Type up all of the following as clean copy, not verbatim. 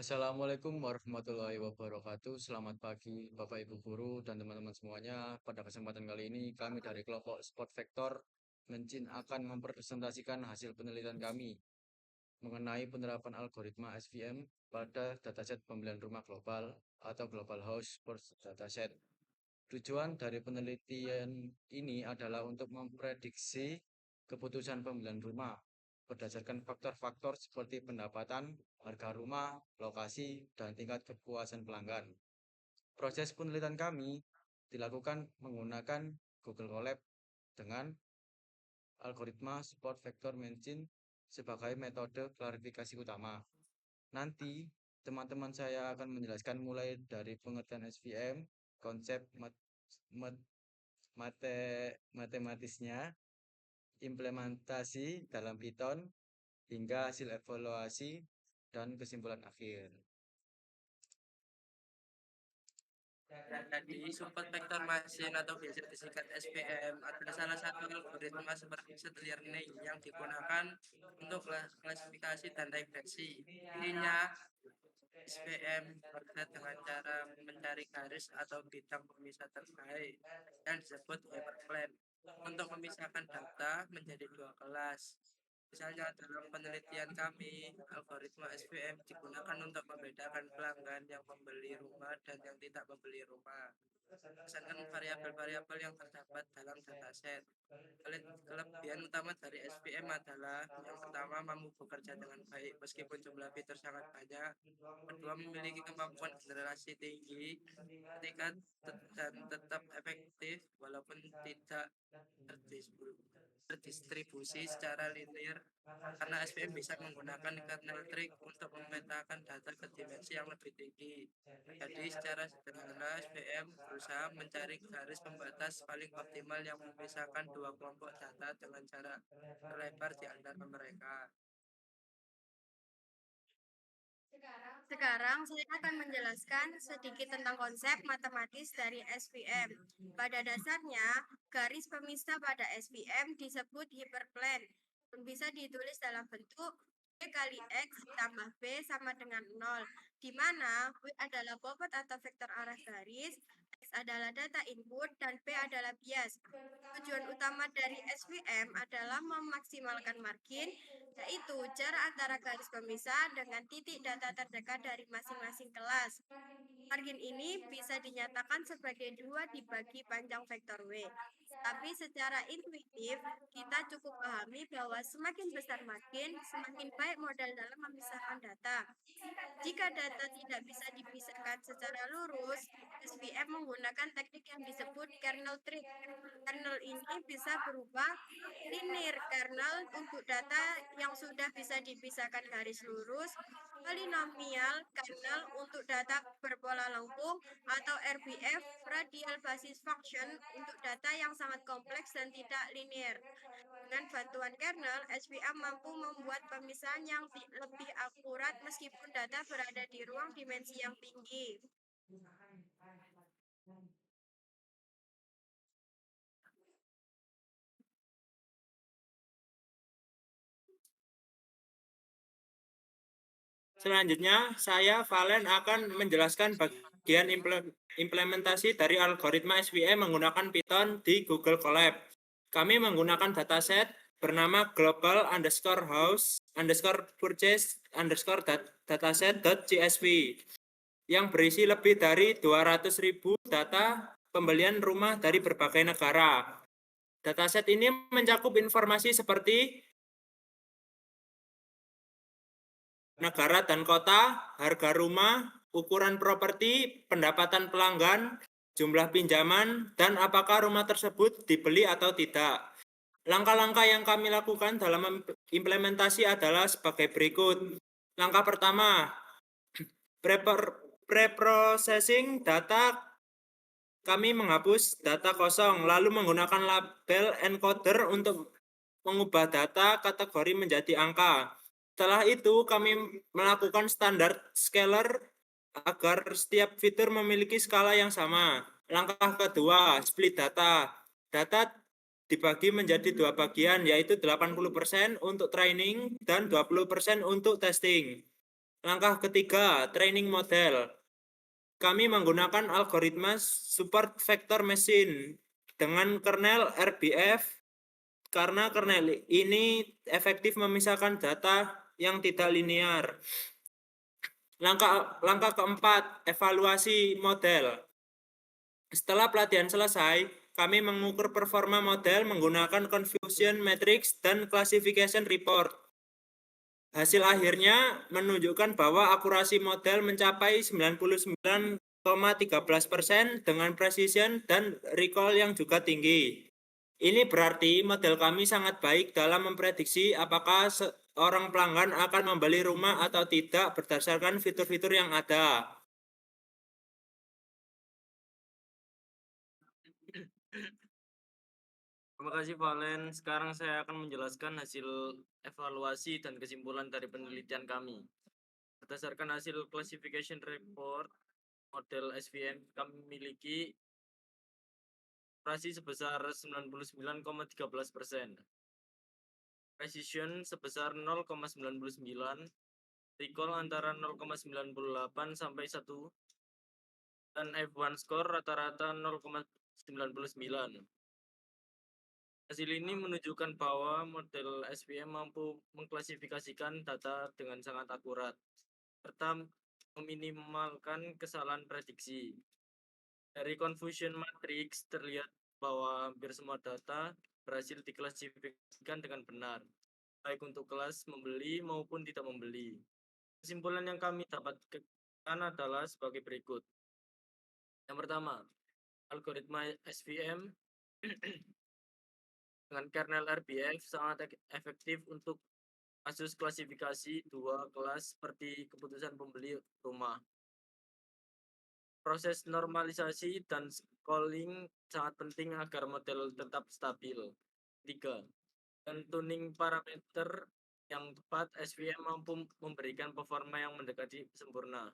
Assalamualaikum warahmatullahi wabarakatuh. Selamat pagi, Bapak Ibu guru dan teman-teman semuanya. Pada kesempatan kali ini, kami dari kelompok Spot Vector akan mempresentasikan hasil penelitian kami mengenai penerapan algoritma SVM pada dataset pembelian rumah global atau Global House First Dataset. Tujuan dari penelitian ini adalah untuk memprediksi keputusan pembelian rumah berdasarkan faktor-faktor seperti pendapatan, harga rumah, lokasi, dan tingkat kepuasan pelanggan. Proses penelitian kami dilakukan menggunakan Google Colab dengan algoritma Support Vector Machine sebagai metode klarifikasi utama. Nanti teman-teman saya akan menjelaskan mulai dari pengertian SVM, konsep matematisnya, implementasi dalam Python, hingga hasil evaluasi dan kesimpulan akhir. Jadi support vector machine atau biasa disingkat SVM adalah salah satu algoritma seperti learning yang digunakan untuk klasifikasi dan regresi. Intinya SVM bekerja dengan cara mencari garis atau bidang pemisah terbaik yang disebut hyperplan untuk memisahkan data menjadi dua kelas. Misalnya dalam penelitian kami, algoritma SVM digunakan untuk membedakan pelanggan yang membeli rumah dan yang tidak membeli rumah berdasarkan variabel-variabel yang terdapat dalam dataset. Kelebihan utama dari SVM adalah yang pertama mampu bekerja dengan baik meskipun jumlah fitur sangat banyak. Kedua memiliki kemampuan generasi tinggi. Ketiga dan tetap efektif walaupun tidak terdistribusi secara linear karena SVM bisa menggunakan kernel trick untuk memetakan data ke dimensi yang lebih tinggi. Jadi secara sederhana SVM berusaha mencari garis pembatas paling optimal yang memisahkan dua kelompok data dengan jarak terlebar di antara mereka. Sekarang saya akan menjelaskan sedikit tentang konsep matematis dari SVM. Pada dasarnya, garis pemisah pada SVM disebut hyperplane. Bisa ditulis dalam bentuk B kali X ditambah B sama dengan 0, di mana W adalah bobot atau vektor arah garis, X adalah data input, dan B adalah bias. Tujuan utama dari SVM adalah memaksimalkan margin, yaitu jarak antara garis pemisah dengan titik data terdekat dari masing-masing kelas. Margin ini bisa dinyatakan sebagai 2 dibagi panjang vektor W. Tapi secara intuitif, kita cukup pahami bahwa semakin besar margin, semakin baik modal dalam memisahkan data. Jika data tidak bisa dipisahkan secara lurus, SVM menggunakan teknik yang disebut kernel trick. Kernel ini bisa berubah linear kernel untuk data yang sudah bisa dipisahkan garis lurus, polinomial kernel untuk data berpola lengkung, atau RBF radial basis function untuk data yang sangat kompleks dan tidak linear. Dengan bantuan kernel, SVM mampu membuat pemisahan yang lebih akurat meskipun data berada di ruang dimensi yang tinggi. Selanjutnya, saya Valen akan menjelaskan bagian implementasi dari algoritma SVM menggunakan Python di Google Colab. Kami menggunakan dataset bernama global_house_purchase_dataset.csv yang berisi lebih dari 200.000 data pembelian rumah dari berbagai negara. Dataset ini mencakup informasi seperti negara dan kota, harga rumah, ukuran properti, pendapatan pelanggan, jumlah pinjaman, dan apakah rumah tersebut dibeli atau tidak. Langkah-langkah yang kami lakukan dalam implementasi adalah sebagai berikut. Langkah pertama, preprocessing data. Kami menghapus data kosong, lalu menggunakan label encoder untuk mengubah data kategori menjadi angka. Setelah itu, kami melakukan standar scalar agar setiap fitur memiliki skala yang sama. Langkah kedua, split data. Data dibagi menjadi dua bagian, yaitu 80% untuk training dan 20% untuk testing. Langkah ketiga, training model. Kami menggunakan algoritma support vector machine dengan kernel RBF karena kernel ini efektif memisahkan data yang tidak linear. Langkah keempat, evaluasi model. Setelah pelatihan selesai, kami mengukur performa model menggunakan confusion matrix dan classification report. Hasil akhirnya menunjukkan bahwa akurasi model mencapai 99,13% dengan precision dan recall yang juga tinggi. Ini berarti model kami sangat baik dalam memprediksi apakah seorang pelanggan akan membeli rumah atau tidak berdasarkan fitur-fitur yang ada. Terima kasih Valen. Sekarang saya akan menjelaskan hasil evaluasi dan kesimpulan dari penelitian kami. Berdasarkan hasil classification report model SVM, kami memiliki akurasi sebesar 99,13%, precision sebesar 0,99, recall antara 0,98 sampai 1, dan F1 score rata-rata 0,99. Hasil ini menunjukkan bahwa model SVM mampu mengklasifikasikan data dengan sangat akurat, serta meminimalkan kesalahan prediksi. Dari confusion matrix terlihat bahwa hampir semua data berhasil diklasifikasikan dengan benar, baik untuk kelas membeli maupun tidak membeli. Kesimpulan yang kami dapatkan adalah sebagai berikut. Yang pertama, algoritma SVM dengan kernel RBF sangat efektif untuk kasus klasifikasi dua kelas seperti keputusan pembeli rumah. Proses normalisasi dan calling sangat penting agar model tetap stabil. 3. Dan tuning parameter yang tepat, SVM mampu memberikan performa yang mendekati sempurna.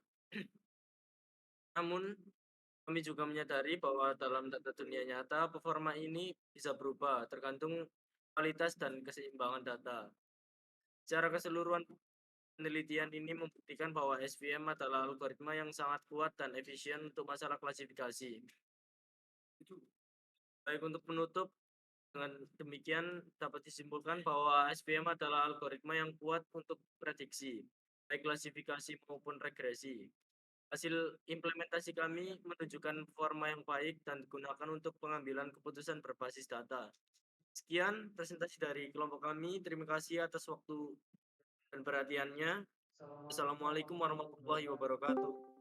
Namun, kami juga menyadari bahwa dalam dunia nyata, performa ini bisa berubah tergantung kualitas dan keseimbangan data. Secara keseluruhan, penelitian ini membuktikan bahwa SVM adalah algoritma yang sangat kuat dan efisien untuk masalah klasifikasi. Baik, untuk penutup, dengan demikian dapat disimpulkan bahwa SVM adalah algoritma yang kuat untuk prediksi, baik klasifikasi maupun regresi. Hasil implementasi kami menunjukkan forma yang baik dan digunakan untuk pengambilan keputusan berbasis data. Sekian presentasi dari kelompok kami. Terima kasih atas waktu dan perhatiannya. Assalamualaikum warahmatullahi wabarakatuh.